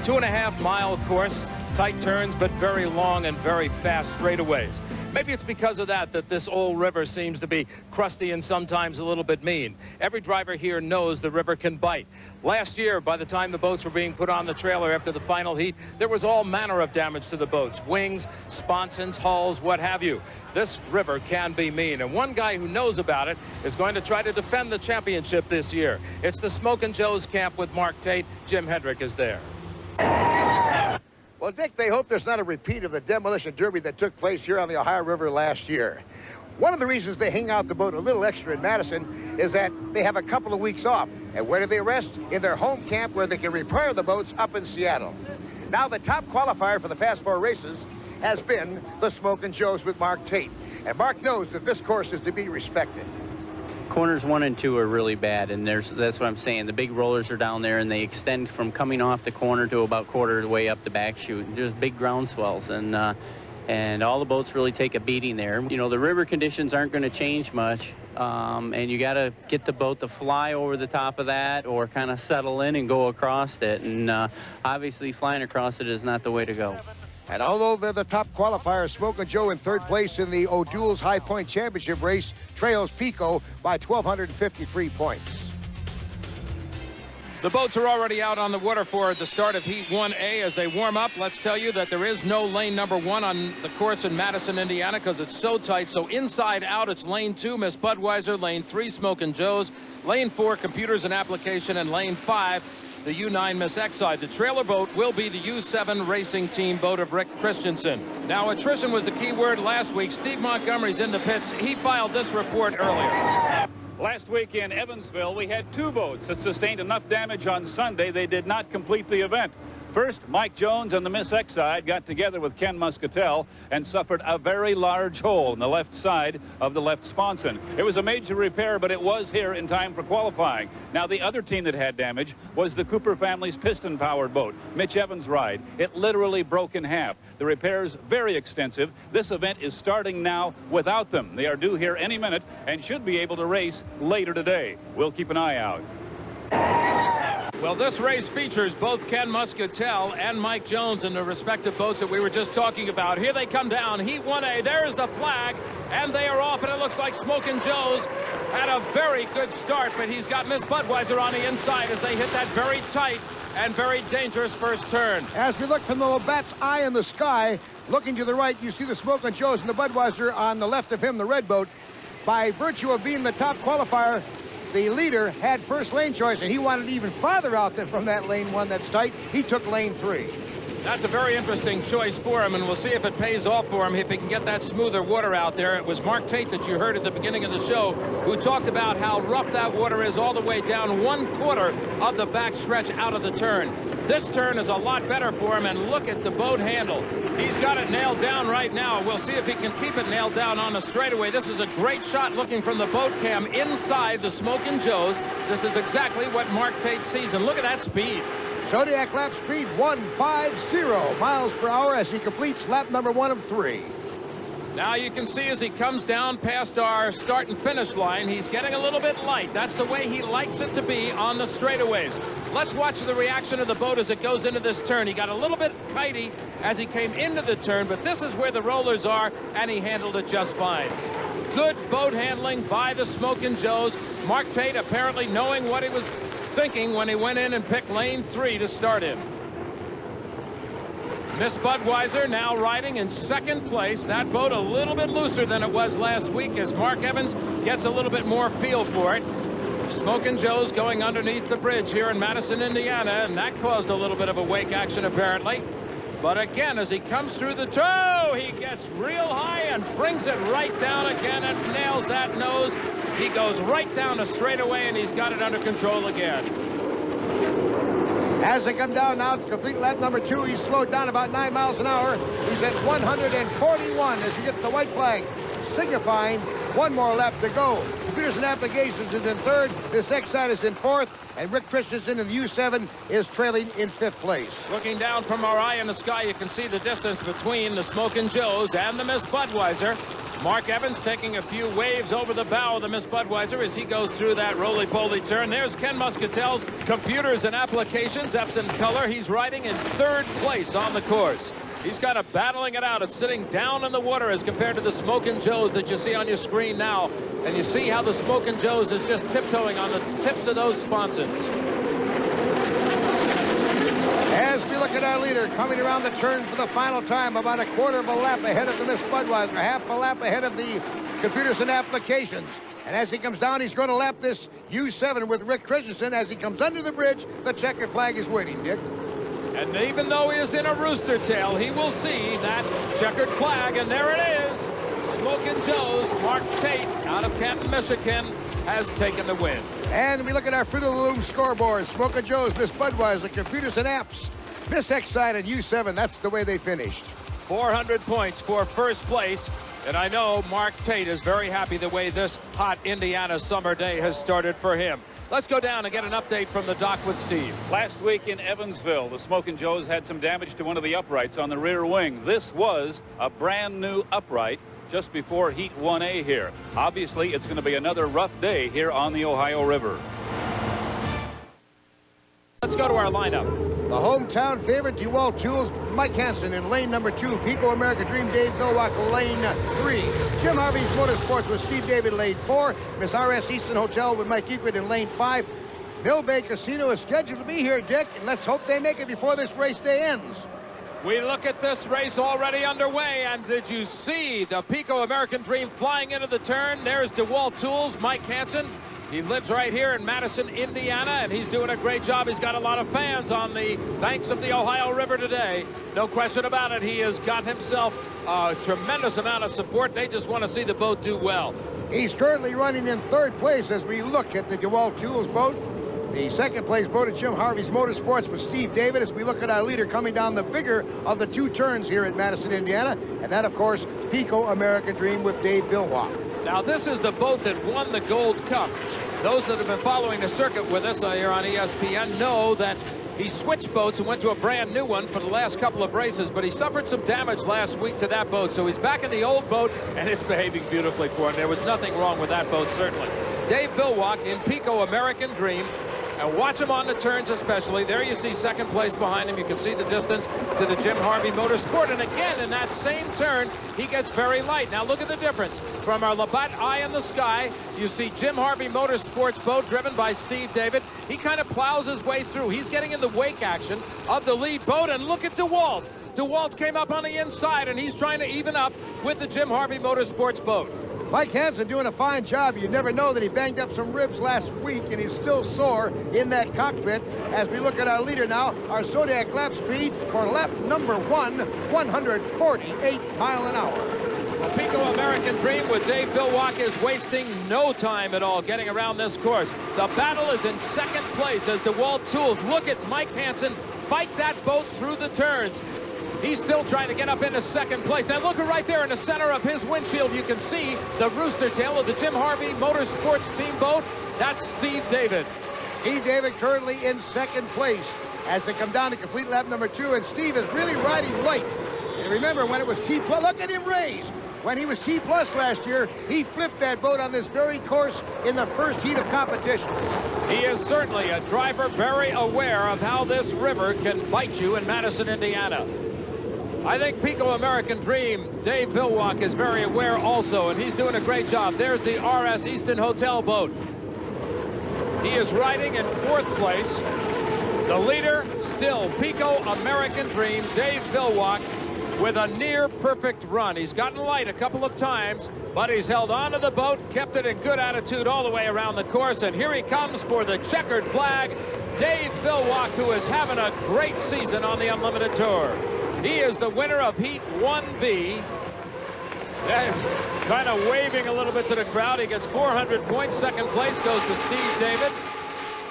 2.5-mile course, tight turns, but very long and very fast straightaways. Maybe it's because of that this old river seems to be crusty and sometimes a little bit mean. Every driver here knows the river can bite. Last year, by the time the boats were being put on the trailer after the final heat, there was all manner of damage to the boats. Wings, sponsons, hulls, what have you. This river can be mean, and one guy who knows about it is going to try to defend the championship this year. It's the Smokin' Joe's camp with Mark Tate. Jim Hendrick is there. Well, Dick, they hope there's not a repeat of the demolition derby that took place here on the Ohio River last year. One of the reasons they hang out the boat a little extra in Madison is that they have a couple of weeks off. And where do they rest? In their home camp where they can repair the boats up in Seattle. Now, the top qualifier for the Fast Four races has been the Smokin' Joe's with Mark Tate. And Mark knows that this course is to be respected. Corners 1 and 2 are really bad, and that's what I'm saying. The big rollers are down there, and they extend from coming off the corner to about quarter of the way up the back chute. There's big ground swells, and all the boats really take a beating there. You know, the river conditions aren't going to change much, and you got to get the boat to fly over the top of that or kind of settle in and go across it. And obviously, flying across it is not the way to go. And although they're the top qualifier, Smokin' Joe in third place in the O'Doul's High Point Championship race trails Pico by 1,253 points. The boats are already out on the water for the start of Heat 1A. As they warm up, let's tell you that there is no lane number 1 on the course in Madison, Indiana, because it's so tight. So inside out, it's lane 2, Miss Budweiser, lane 3, Smokin' Joe's, lane 4, computers and application, and lane 5, the U9 Miss Exide. The trailer boat will be the U7 Racing Team boat of Rick Christensen. Now, attrition was the key word last week. Steve Montgomery's in the pits. He filed this report earlier. Last week in Evansville, we had 2 boats that sustained enough damage on Sunday they did not complete the event. First, Mike Jones and the Miss Exide got together with Ken Muscatel and suffered a very large hole in the left side of the left sponson. It was a major repair, but it was here in time for qualifying. Now, the other team that had damage was the Cooper family's piston-powered boat, Mitch Evans' ride. It literally broke in half. The repair's very extensive. This event is starting now without them. They are due here any minute and should be able to race later today. We'll keep an eye out. Well, this race features both Ken Muscatel and Mike Jones in the respective boats that we were just talking about. Here they come down. Heat 1A. There's the flag, and they are off, and it looks like Smokin' Joe's had a very good start, but he's got Miss Budweiser on the inside as they hit that very tight and very dangerous first turn. As we look from the Labatt's eye in the sky, looking to the right, you see the Smokin' Joe's and the Budweiser on the left of him, the red boat. By virtue of being the top qualifier, the leader had first lane choice, and he wanted even farther out than from that lane 1 that's tight. He took lane 3. That's a very interesting choice for him, and we'll see if it pays off for him, if he can get that smoother water out there. It was Mark Tate that you heard at the beginning of the show who talked about how rough that water is all the way down 1/4 of the back stretch out of the turn. This turn is a lot better for him, and look at the boat handle. He's got it nailed down right now. We'll see if he can keep it nailed down on the straightaway. This is a great shot looking from the boat cam inside the Smokin' Joe's. This is exactly what Mark Tate sees, and look at that speed. Zodiac lap speed 150 miles per hour as he completes lap number 1 of 3. Now you can see as he comes down past our start and finish line, he's getting a little bit light. That's the way he likes it to be on the straightaways. Let's watch the reaction of the boat as it goes into this turn. He got a little bit kitey as he came into the turn, but this is where the rollers are, and he handled it just fine. Good boat handling by the Smokin' Joe's. Mark Tate apparently knowing what he was thinking when he went in and picked lane 3 to start in. Miss Budweiser now riding in second place. That boat a little bit looser than it was last week as Mark Evans gets a little bit more feel for it. Smokin' Joe's going underneath the bridge here in Madison, Indiana, and that caused a little bit of a wake action apparently. But again, as he comes through the toe, he gets real high and brings it right down again and nails that nose. He goes right down the straightaway, and he's got it under control again. As they come down now to complete lap number 2, he's slowed down about 9 miles an hour. He's at 141 as he gets the white flag, signifying 1 more lap to go. Computers and Applications is in 3rd. This Exide is in 4th. And Rick Christensen in the U7 is trailing in 5th place. Looking down from our eye in the sky, you can see the distance between the Smokin' Joe's and the Miss Budweiser. Mark Evans taking a few waves over the bow of the Miss Budweiser as he goes through that roly-poly turn. There's Ken Muscatel's Computers and Applications. F's in color. He's riding in 3rd place on the course. He's kind of battling it out. It's sitting down in the water as compared to the Smokin' Joes that you see on your screen now. And you see how the Smokin' Joes is just tiptoeing on the tips of those sponsons. As we look at our leader coming around the turn for the final time, about a quarter of a lap ahead of the Miss Budweiser, half a lap ahead of the Computers and Applications. And as he comes down, he's going to lap this U7 with Rick Christensen. As he comes under the bridge, the checkered flag is waiting, Dick. And even though he is in a rooster tail, he will see that checkered flag, and there it is. Smokin' Joe's Mark Tate out of Canton, Michigan, has taken the win. And we look at our Fruit of the Loom scoreboard. Smokin' Joe's, Miss Budweiser, Computers and Apps, Miss Exide, and U7. That's the way they finished. 400 points for 1st place. And I know Mark Tate is very happy the way this hot Indiana summer day has started for him. Let's go down and get an update from the dock with Steve. Last week in Evansville, the Smokin' Joes had some damage to one of the uprights on the rear wing. This was a brand new upright just before Heat 1A here. Obviously, it's going to be another rough day here on the Ohio River. Let's go to our lineup. The hometown favorite, DeWalt Tools, Mike Hansen in lane number 2. Pico America Dream, Dave Billwalk, lane 3. Jim Harvey's Motorsports with Steve David, lane 4. Miss RS Easton Hotel with Mike Equid in lane 5. Mill Bay Casino is scheduled to be here, Dick, and let's hope they make it before this race day ends. We look at this race already underway, and did you see the Pico American Dream flying into the turn? There's DeWalt Tools, Mike Hansen. He lives right here in Madison, Indiana, and he's doing a great job. He's got a lot of fans on the banks of the Ohio River today. No question about it. He has got himself a tremendous amount of support. They just want to see the boat do well. He's currently running in 3rd place as we look at the DeWalt Tools boat. The 2nd place boat at Jim Harvey's Motorsports with Steve David as we look at our leader coming down the bigger of the 2 turns here at Madison, Indiana. And that, of course, Pico American Dream with Dave Billwalk. Now, this is the boat that won the Gold Cup. Those that have been following the circuit with us here on ESPN know that he switched boats and went to a brand new one for the last couple of races, but he suffered some damage last week to that boat. So he's back in the old boat, and it's behaving beautifully for him. There was nothing wrong with that boat, certainly. Dave Billwalk in Pico American Dream. And watch him on the turns especially. There you see 2nd place behind him. You can see the distance to the Jim Harvey Motorsport. And again, in that same turn, he gets very light. Now look at the difference. From our Labatt Eye in the Sky, you see Jim Harvey Motorsports boat driven by Steve David. He kind of plows his way through. He's getting in the wake action of the lead boat. And look at DeWalt. DeWalt came up on the inside, and he's trying to even up with the Jim Harvey Motorsports boat. Mike Hansen doing a fine job. You never know that he banged up some ribs last week, and he's still sore in that cockpit. As we look at our leader now, our Zodiac lap speed for lap number 1, 148 mile an hour. The Pico American Dream with Dave Billwalk is wasting no time at all getting around this course. The battle is in 2nd place as DeWalt Tools. Look at Mike Hansen fight that boat through the turns. He's still trying to get up into 2nd place. Now look right there in the center of his windshield. You can see the rooster tail of the Jim Harvey Motorsports team boat. That's Steve David. Steve David currently in 2nd place as they come down to complete lap number 2. And Steve is really riding light. And remember when it was T+, look at him raise. When he was T+ last year, he flipped that boat on this very course in the 1st heat of competition. He is certainly a driver very aware of how this river can bite you in Madison, Indiana. I think Pico American Dream, Dave Billwalk, is very aware also, and he's doing a great job. There's the RS Easton Hotel boat. He is riding in 4th place. The leader, still Pico American Dream, Dave Billwalk, with a near-perfect run. He's gotten light a couple of times, but he's held on to the boat, kept it in good attitude all the way around the course, and here he comes for the checkered flag. Dave Billwalk, who is having a great season on the Unlimited Tour. He is the winner of Heat 1B. That's kind of waving a little bit to the crowd. He gets 400 points. 2nd place goes to Steve David.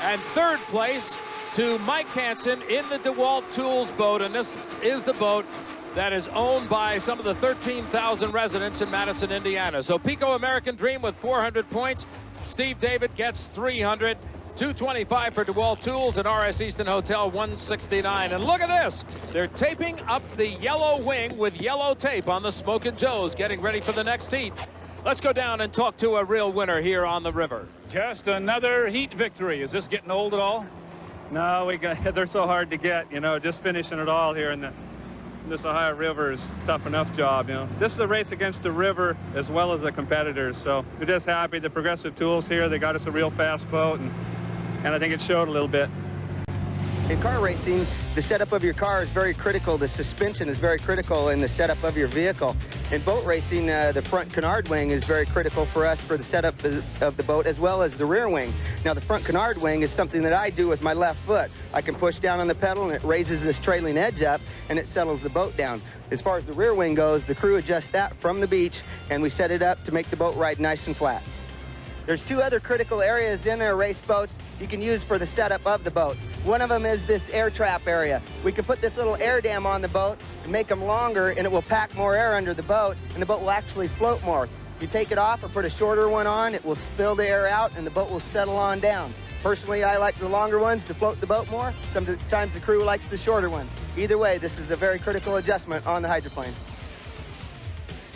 And 3rd place to Mike Hansen in the DeWalt Tools boat. And this is the boat that is owned by some of the 13,000 residents in Madison, Indiana. So Pico American Dream with 400 points. Steve David gets 300. $225 for DeWalt Tools at RS Easton Hotel, $169. And look at this. They're taping up the yellow wing with yellow tape on the Smokin' Joe's, getting ready for the next heat. Let's go down and talk to a real winner here on the river. Just another heat victory. Is this getting old at all? No, they're so hard to get, you know, just finishing it all here in this Ohio River is a tough enough job, you know. This is a race against the river as well as the competitors, so we're just happy. The Progressive Tools here, they got us a real fast boat, and I think it showed a little bit. In car racing, the setup of your car is very critical. The suspension is very critical in the setup of your vehicle. In boat racing, the front canard wing is very critical for us for the setup of the boat, as well as the rear wing. Now, the front canard wing is something that I do with my left foot. I can push down on the pedal, and it raises this trailing edge up, and it settles the boat down. As far as the rear wing goes, the crew adjusts that from the beach, and we set it up to make the boat ride nice and flat. There's two other critical areas in our race boats you can use for the setup of the boat. One of them is this air trap area. We can put this little air dam on the boat and make them longer, and it will pack more air under the boat, and the boat will actually float more. You take it off or put a shorter one on, it will spill the air out, and the boat will settle on down. Personally, I like the longer ones to float the boat more. Sometimes the crew likes the shorter one. Either way, this is a very critical adjustment on the hydroplane.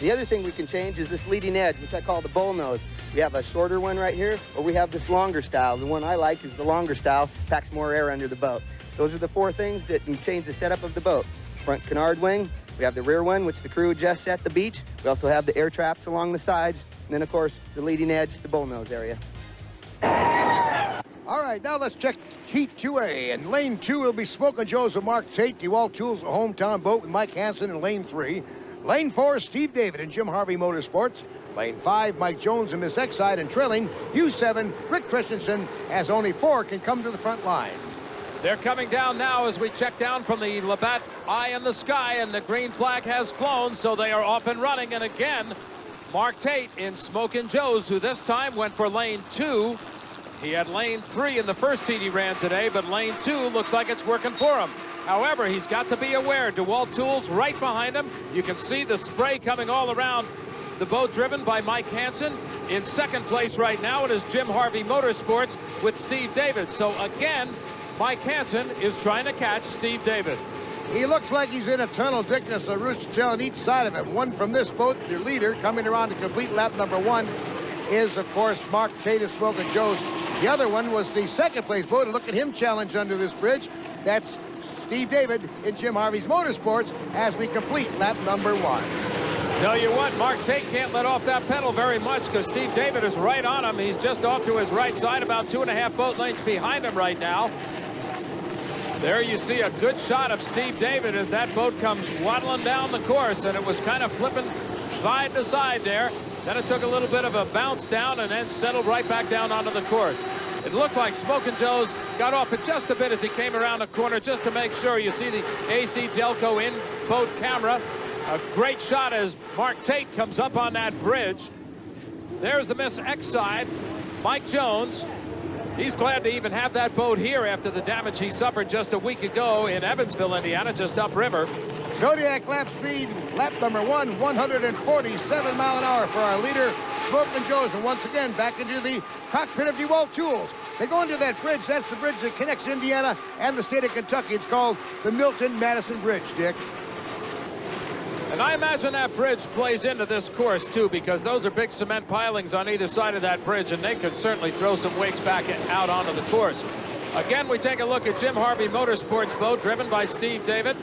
The other thing we can change is this leading edge, which I call the bull nose. We have a shorter one right here, or we have this longer style. The one I like is the longer style, packs more air under the boat. Those are the four things that can change the setup of the boat. Front canard wing, we have the rear one, which the crew adjusts at the beach. We also have the air traps along the sides, and then of course, the leading edge, the bull nose area. All right, now let's check Heat 2A. And lane 2 will be Smokin' Joe's and Mark Tate. DeWalt Tools, a hometown boat with Mike Hansen in lane 3. Lane 4, Steve David and Jim Harvey Motorsports. Lane 5, Mike Jones and Miss Exide, and trailing U7, Rick Christensen, as only 4 can come to the front line. They're coming down now as we check down from the Labatt Eye in the Sky, and the green flag has flown, so they are off and running. And again, Mark Tate in Smokin' Joe's, who this time went for lane 2. He had lane 3 in the first heat he ran today, but lane 2 looks like it's working for him. However, he's got to be aware. DeWalt Tools right behind him. You can see the spray coming all around the boat, driven by Mike Hansen. In second place right now, it is Jim Harvey Motorsports with Steve David. So again, Mike Hansen is trying to catch Steve David. He looks like he's in eternal thickness, a rooster tail on each side of him. One from this boat, the leader, coming around to complete lap number 1, is, of course, Mark Tate of Smokin' Joe's. The other one was the second place boat. Look at him challenge under this bridge. That's Steve David in Jim Harvey's Motorsports as we complete lap number 1. Tell you what, Mark Tate can't let off that pedal very much because Steve David is right on him. He's just off to his right side, about 2.5 boat lengths behind him right now. There you see a good shot of Steve David as that boat comes waddling down the course, and it was kind of flipping side to side there. Then it took a little bit of a bounce down and then settled right back down onto the course. It looked like Smokin' Joe's got off it just a bit as he came around the corner, just to make sure. You see the AC Delco in-boat camera. A great shot as Mark Tate comes up on that bridge. There's the Miss Exide, Mike Jones. He's glad to even have that boat here after the damage he suffered just a week ago in Evansville, Indiana, just upriver. Zodiac lap speed, lap number 1, 147 mile an hour for our leader, Smokin' Joe's. And once again, back into the cockpit of DeWalt Tools. They go into that bridge. That's the bridge that connects Indiana and the state of Kentucky. It's called the Milton-Madison Bridge, Dick. And I imagine that bridge plays into this course, too, because those are big cement pilings on either side of that bridge, and they could certainly throw some weights back out onto the course. Again, we take a look at Jim Harvey Motorsports boat, driven by Steve David.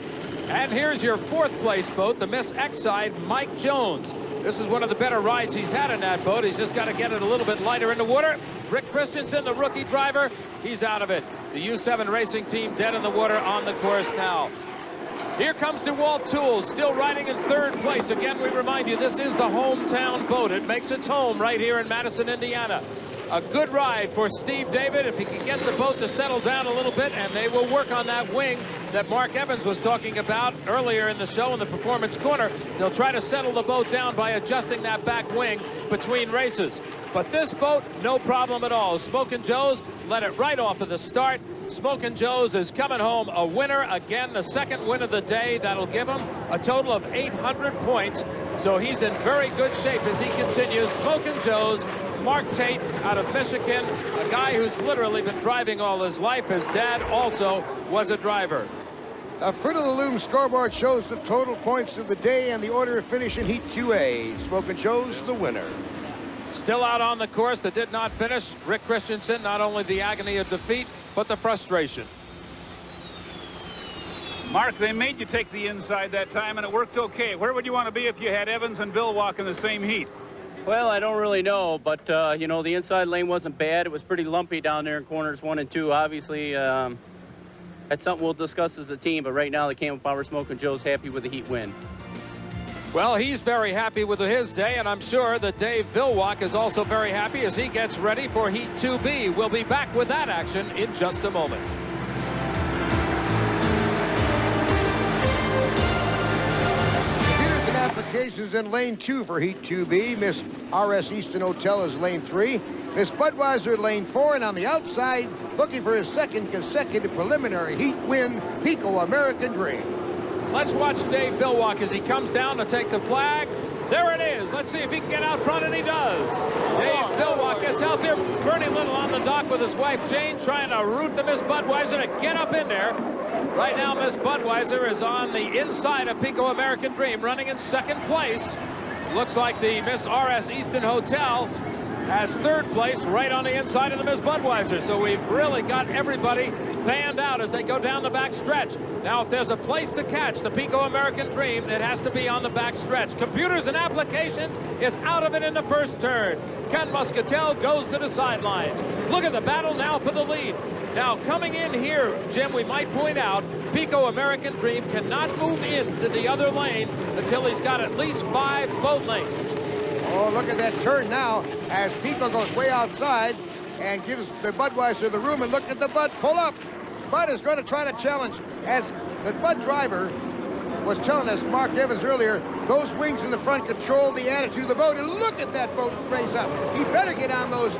And here's your 4th place boat, the Miss Exide, Mike Jones. This is one of the better rides he's had in that boat. He's just got to get it a little bit lighter in the water. Rick Christensen, the rookie driver, he's out of it. The U7 Racing Team dead in the water on the course now. Here comes DeWalt Tools, still riding in 3rd place. Again, we remind you, this is the hometown boat. It makes its home right here in Madison, Indiana. A good ride for Steve David if he can get the boat to settle down a little bit, and they will work on that wing that Mark Evans was talking about earlier in the show in the Performance Corner. They'll try to settle the boat down by adjusting that back wing between races. But this boat, no problem at all. Smokin' Joe's let it right off of the start. Smokin' Joe's is coming home a winner. Again, the 2nd win of the day. That'll give him a total of 800 points. So he's in very good shape as he continues. Smokin' Joe's Mark Tate out of Michigan, a guy who's literally been driving all his life. His dad also was a driver. The Fruit of the Loom scoreboard shows the total points of the day and the order of finish in Heat 2A. Smokin' Joe's the winner. Still out on the course that did not finish, Rick Christensen. Not only the agony of defeat, but the frustration. Mark, they made you take the inside that time, and it worked okay. Where would you want to be if you had Evans and Vilwalk in the same heat? Well, I don't really know, but, you know, the inside lane wasn't bad. It was pretty lumpy down there in corners 1 and 2. Obviously, that's something we'll discuss as a team, but right now the Camel Power Smokin' Joe's happy with the Heat win. Well, he's very happy with his day, and I'm sure that Dave Vilwalk is also very happy as he gets ready for Heat 2B. We'll be back with that action in just a moment. Computers and applications in lane 2 for Heat 2B. Miss RS Easton Hotel is lane 3. Miss Budweiser lane 4, and on the outside, looking for his second consecutive preliminary Heat win, Pico American Dream. Let's watch Dave Vilwalk as he comes down to take the flag. There it is. Let's see if he can get out front, and he does. Dave Vilwalk gets out there. Bernie Little on the dock with his wife Jane, trying to root the Miss Budweiser to get up in there. Right now, Miss Budweiser is on the inside of Pico American Dream, running in second place. Looks like the Miss RS Easton Hotel has third place right on the inside of the Miss Budweiser. So we've really got everybody fanned out as they go down the back stretch. Now, if there's a place to catch the Pico American Dream, it has to be on the back stretch. Computers and Applications is out of it in the first turn. Ken Muscatel goes to the sidelines. Look at the battle now for the lead. Now, coming in here, Jim, we might point out, Pico American Dream cannot move into the other lane until he's got at least 5 boat lanes. Oh, look at that turn now as Pico goes way outside and gives the Budweiser the room. And look at the Bud pull up. Bud is going to try to challenge. As the Bud driver was telling us, Mark Evans earlier, those wings in the front control the attitude of the boat. And look at that boat raise up. He better get on those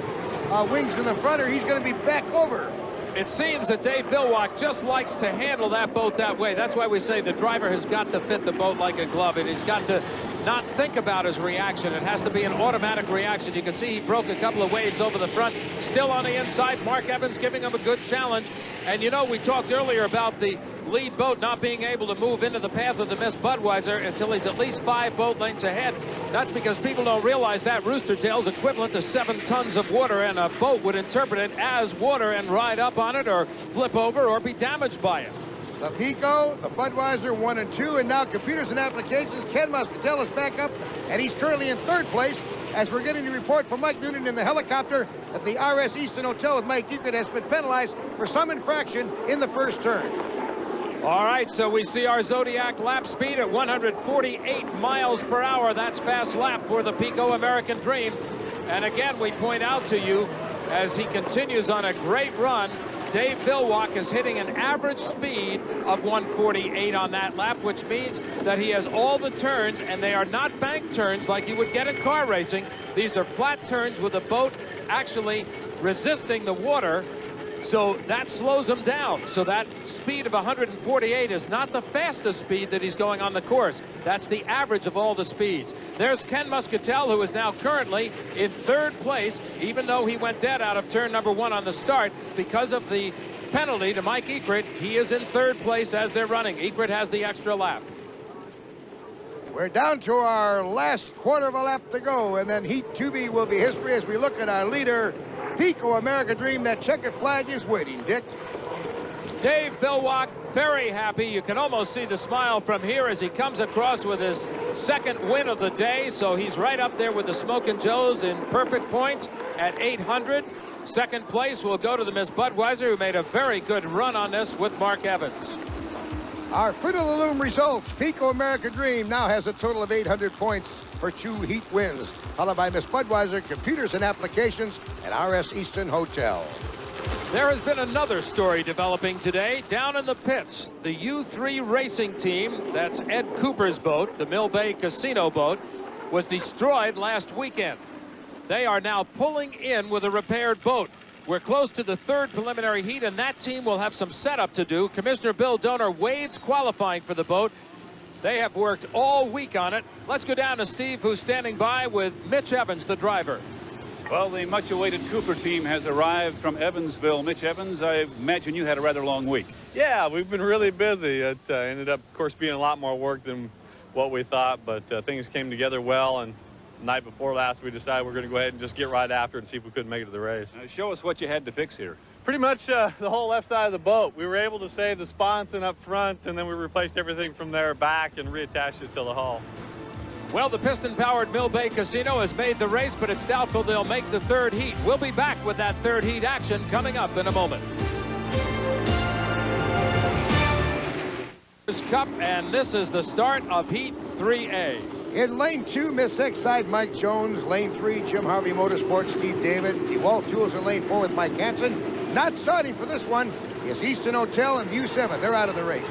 wings in the front or he's going to be back over. It seems that Dave Vilwalk just likes to handle that boat that way. That's why we say the driver has got to fit the boat like a glove, and he's got to not think about his reaction. It has to be an automatic reaction. You can see he broke a couple of waves over the front. Still on the inside, Mark Evans giving him a good challenge. And you know, we talked earlier about the lead boat not being able to move into the path of the Miss Budweiser until he's at least 5 boat lengths ahead. That's because people don't realize that rooster tail's equivalent to 7 tons of water, and a boat would interpret it as water and ride up on it or flip over or be damaged by it. The Pico, the Budweiser 1 and 2, and now Computers and Applications. Ken Muscatel is back up, and he's currently in third place as we're getting the report from Mike Noonan in the helicopter that the RS Easton Hotel with Mike Eakin has been penalized for some infraction in the first turn. All right, so we see our Zodiac lap speed at 148 miles per hour. That's fast lap for the Pico American Dream. And again, we point out to you, as he continues on a great run, Dave Vilwalk is hitting an average speed of 148 on that lap, which means that he has all the turns, and they are not bank turns like you would get in car racing. These are flat turns with the boat actually resisting the water. So that slows him down. So that speed of 148 is not the fastest speed that he's going on the course. That's the average of all the speeds. There's Ken Muscatel, who is now currently in third place, even though he went dead out of turn number 1 on the start because of the penalty to Mike Eakin. He is in third place as they're running. Eakin has the extra lap. We're down to our last quarter of a lap to go, and then Heat 2B will be history as we look at our leader, Pico American Dream. That checkered flag is waiting, Dick. Dave Vilwalk, very happy. You can almost see the smile from here as he comes across with his second win of the day. So he's right up there with the Smokin' Joes in perfect points at 800. Second place will go to the Miss Budweiser, who made a very good run on this with Mark Evans. Our Fruit of the Loom results. Pico American Dream now has a total of 800 points for 2 Heat wins, followed by Miss Budweiser, Computers and Applications, and RS Easton Hotel. There has been another story developing today down in the pits. The U3 racing team, that's Ed Cooper's boat, the Mill Bay Casino boat, was destroyed last weekend. They are now pulling in with a repaired boat. We're close to the third preliminary heat, and that team will have some setup to do. Commissioner Bill Donor waived qualifying for the boat. They have worked all week on it. Let's go down to Steve, who's standing by with Mitch Evans, the driver. Well, the much-awaited Cooper team has arrived from Evansville. Mitch Evans, I imagine you had a rather long week. Yeah, we've been really busy. It ended up, of course, being a lot more work than what we thought, but things came together well, and the night before last, we decided we're going to go ahead and just get right after it and see if we couldn't make it to the race. Show us what you had to fix here. Pretty much the whole left side of the boat. We were able to save the sponson up front, and then we replaced everything from there back and reattached it to the hull. Well, the piston-powered Mill Bay Casino has made the race, but it's doubtful they'll make the third heat. We'll be back with that third heat action coming up in a moment. Cup, and this is the start of Heat 3A. In lane 2, Miss Exide, Mike Jones. Lane 3, Jim Harvey Motorsports, Steve David. DeWalt Tools in lane 4 with Mike Hansen. Not starting for this one is Easton Hotel and U7. They're out of the race.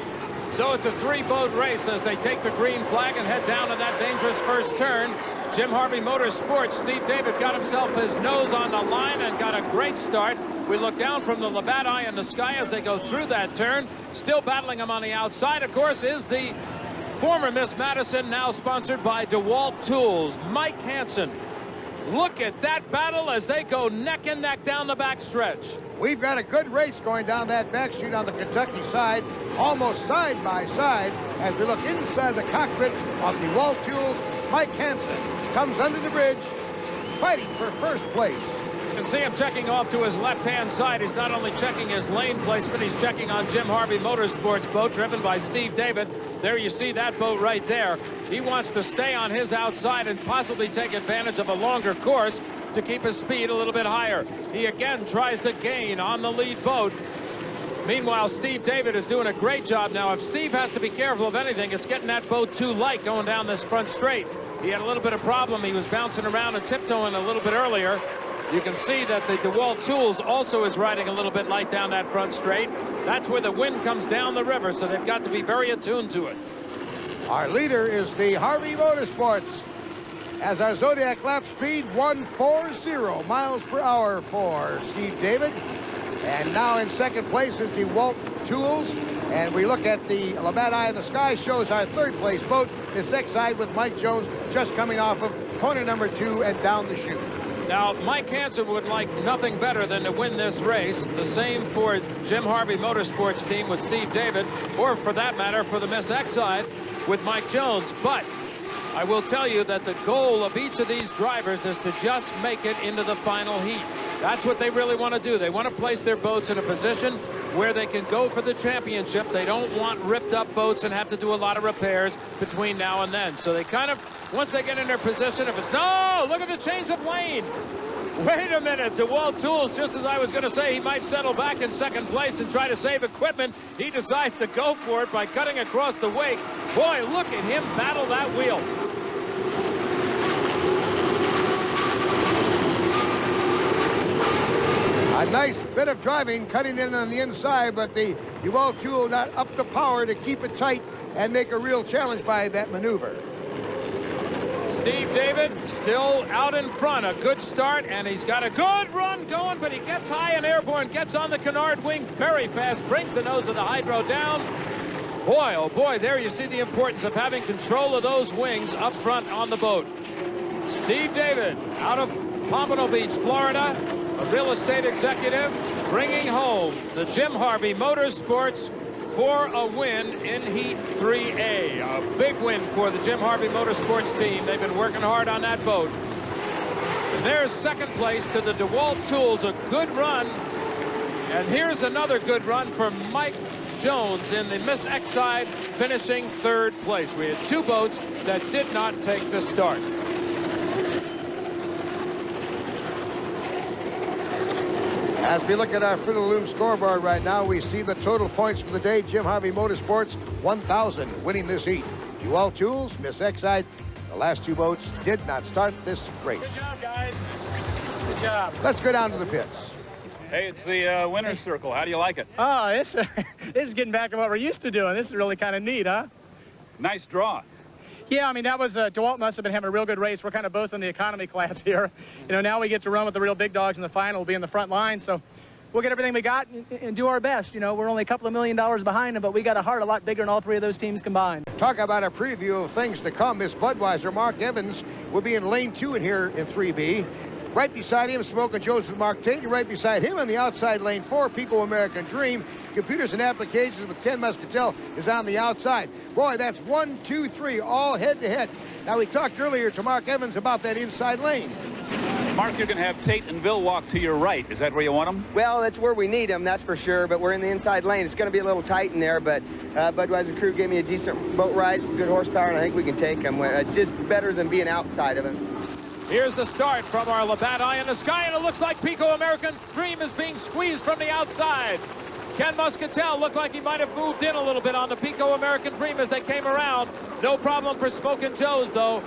So it's a three-boat race as they take the green flag and head down to that dangerous first turn. Jim Harvey Motorsports, Steve David got himself his nose on the line and got a great start. We look down from the Labatt Eye in the sky as they go through that turn. Still battling him on the outside, of course, is the former Miss Madison, now sponsored by DeWalt Tools, Mike Hansen. Look at that battle as they go neck and neck down the backstretch. We've got a good race going down that back chute on the Kentucky side, almost side by side, as we look inside the cockpit of DeWalt Tools. Mike Hansen comes under the bridge, fighting for first place. You can see him checking off to his left-hand side. He's not only checking his lane placement, he's checking on Jim Harvey Motorsports boat driven by Steve David. There you see that boat right there. He wants to stay on his outside and possibly take advantage of a longer course to keep his speed a little bit higher. He again tries to gain on the lead boat. Meanwhile, Steve David is doing a great job now. If Steve has to be careful of anything, it's getting that boat too light going down this front straight. He had a little bit of problem. He was bouncing around and tiptoeing a little bit earlier. You can see that the DeWalt Tools also is riding a little bit light down that front straight. That's where the wind comes down the river, so they've got to be very attuned to it. Our leader is the Harvey Motorsports, as our Zodiac lap speed 140 miles per hour for Steve David. And now in second place is DeWalt Tools. And we look at the Labatt Eye in the sky, shows our third place boat, Miss Exide, with Mike Jones just coming off of corner number 2 and down the chute. Now, Mike Hansen would like nothing better than to win this race. The same for Jim Harvey Motorsports team with Steve David, or for that matter, for the Miss Exide with Mike Jones. But I will tell you that the goal of each of these drivers is to just make it into the final heat. That's what they really want to do. They want to place their boats in a position where they can go for the championship. They don't want ripped up boats and have to do a lot of repairs between now and then. So they kind of, once they get in their position, if it's, no, look at the change of lane. Wait a minute, DeWalt Tools, just as I was going to say, he might settle back in second place and try to save equipment. He decides to go for it by cutting across the wake. Boy, look at him battle that wheel. A nice bit of driving, cutting in on the inside, but the DeWalt Tool not up the power to keep it tight and make a real challenge by that maneuver. Steve David still out in front. A good start, and he's got a good run going, but he gets high and airborne, gets on the canard wing very fast, brings the nose of the hydro down. Boy, oh boy, there you see the importance of having control of those wings up front on the boat. Steve David out of Pompano Beach, Florida, a real estate executive, bringing home the Jim Harvey Motorsports for a win in Heat 3A. A big win for the Jim Harvey Motorsports team. They've been working hard on that boat. And there's second place to the DeWalt Tools, a good run. And here's another good run for Mike Jones in the Miss Exide, finishing third place. We had two boats that did not take the start. As we look at our Fruit of the Loom scoreboard right now, we see the total points for the day. Jim Harvey Motorsports, 1,000, winning this heat. DeWalt Tools, Miss Exide, the last two boats did not start this race. Good job, guys. Good job. Let's go down to the pits. Hey, it's the winner's circle. How do you like it? Oh, this is getting back to what we're used to doing. This is really kind of neat, huh? Nice draw. Yeah, I mean, that was, DeWalt must have been having a real good race. We're kind of both in the economy class here. You know, now we get to run with the real big dogs in the final. We'll be in the front line, so we'll get everything we got and do our best. You know, we're only a couple of $1 million behind them, but we got a heart a lot bigger than all three of those teams combined. Talk about a preview of things to come. Miss Budweiser, Mark Evans, will be in lane 2 in here in 3B. Right beside him, Smokin' Joe's with Mark Tate. And right beside him in the outside lane 4, Pico American Dream. Computers and Applications with Ken Muscatel is on the outside. Boy, that's 1, 2, 3, all head-to-head. Now, we talked earlier to Mark Evans about that inside lane. Mark, you're going to have Tate and Vilwalk to your right. Is that where you want them? Well, that's where we need them, that's for sure. But we're in the inside lane. It's going to be a little tight in there, but Budweiser crew gave me a decent boat ride, some good horsepower, and I think we can take them. It's just better than being outside of him. Here's the start from our Labatt Eye in the Sky, and it looks like Pico American Dream is being squeezed from the outside. Ken Muscatel looked like he might have moved in a little bit on the Pico American Dream as they came around. No problem for Smokin' Joe's, though.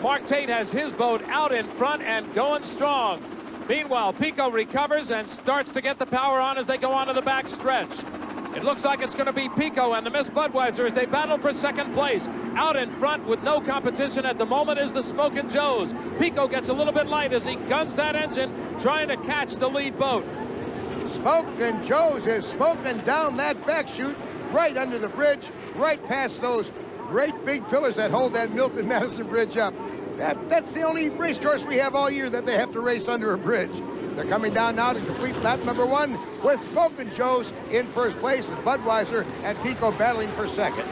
Mark Tate has his boat out in front and going strong. Meanwhile, Pico recovers and starts to get the power on as they go onto the back stretch. It looks like it's going to be Pico and the Miss Budweiser as they battle for second place. Out in front with no competition at the moment is the Smokin' Joe's. Pico gets a little bit light as he guns that engine, trying to catch the lead boat. Smokin' Joe's is smoking down that back chute right under the bridge, right past those great big pillars that hold that Milton Madison Bridge up. That's the only race course we have all year that they have to race under a bridge. They're coming down now to complete lap number 1 with Smokin' Joe's in first place and Budweiser and Pico battling for second.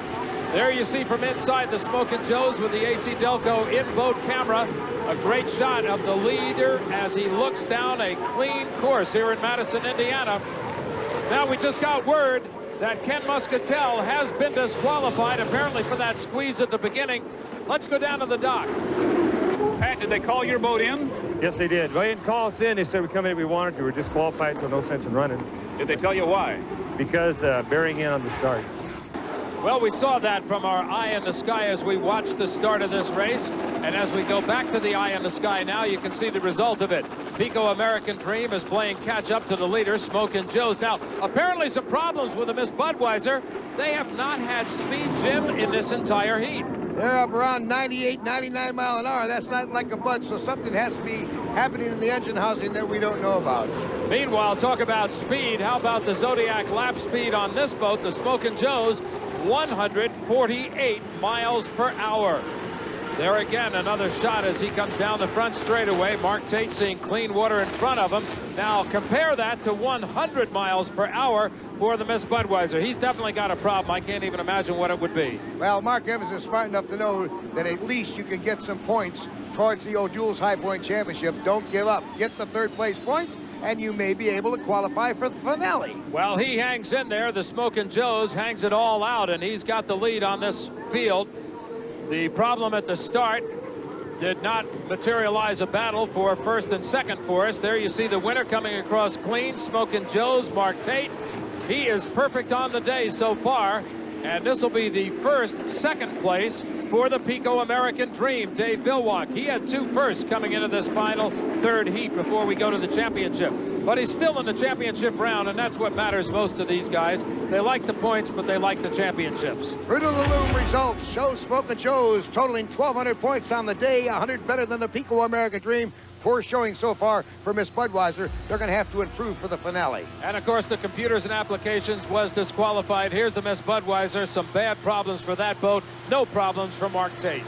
There you see from inside the Smokin' Joe's with the AC Delco in-boat camera. A great shot of the leader as he looks down a clean course here in Madison, Indiana. Now we just got word that Ken Muscatel has been disqualified, apparently for that squeeze at the beginning. Let's go down to the dock. Pat, did they call your boat in? Yes, they did. They didn't call us in. They said we come in if we wanted to. We're disqualified, so no sense in running. Did they tell you why? Because bearing in on the start. Well, we saw that from our Eye in the Sky as we watched the start of this race. And as we go back to the Eye in the Sky now, you can see the result of it. Pico American Dream is playing catch-up to the leader, Smokin' Joe's. Now, apparently some problems with the Miss Budweiser. They have not had speed, Jim, in this entire heat. They're up around 98, 99 mile an hour. That's not like a bud, so something has to be happening in the engine housing that we don't know about. Meanwhile, talk about speed. How about the Zodiac lap speed on this boat, the Smokin' Joe's? 148 miles per hour. There again, another shot as he comes down the front straightaway. Mark Tate seeing clean water in front of him. Now compare that to 100 miles per hour for the Miss Budweiser. He's definitely got a problem. I can't even imagine what it would be. Well, Mark Evans is smart enough to know that at least you can get some points towards the O'Doul's High Point Championship. Don't give up. Get the third place points, and you may be able to qualify for the finale. Well, he hangs in there. The Smokin' Joe's hangs it all out, and he's got the lead on this field. The problem at the start did not materialize a battle for first and second for us. There you see the winner coming across clean, Smokin' Joe's, Mark Tate. He is perfect on the day so far, and this will be the first second place for the Pico American Dream, Dave Vilwalk. He had 2 firsts coming into this final third heat before we go to the championship. But he's still in the championship round, and that's what matters most to these guys. They like the points, but they like the championships. Fruit of the Loom results show Smokin' Joe's totaling 1,200 points on the day, 100 better than the Pico American Dream. Poor showing so far for Miss Budweiser. They're going to have to improve for the finale. And of course, the Computers and Applications was disqualified. Here's the Miss Budweiser. Some bad problems for that boat. No problems for Mark Tate.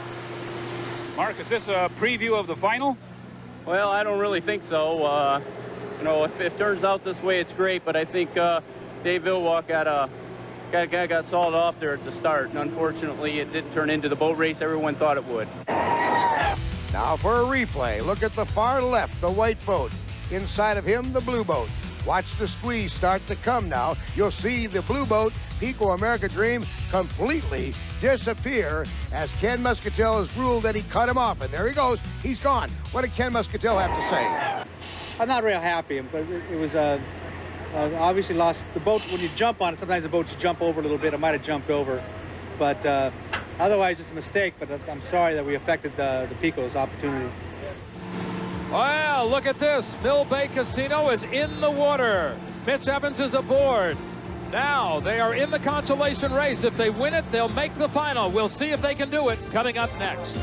Mark, is this a preview of the final? Well, I don't really think so. You know, if it turns out this way, it's great. But I think Dave Vilwalk got sawed off there at the start. And unfortunately, it didn't turn into the boat race everyone thought it would. Now for a replay. Look at the far left, the white boat. Inside of him, the blue boat. Watch the squeeze start to come now. You'll see the blue boat, Pico American Dream, completely disappear as Ken Muscatel has ruled that he cut him off. And there he goes. He's gone. What did Ken Muscatel have to say? I'm not real happy, but it was obviously lost the boat. When you jump on it, sometimes the boats jump over a little bit. I might have jumped over, but otherwise just a mistake. But I'm sorry that we affected the Pico's opportunity. Well, look at this. Mill Bay Casino is in the water. Mitch Evans is aboard. Now they are in the consolation race. If they win it, they'll make the final. We'll see if they can do it coming up next.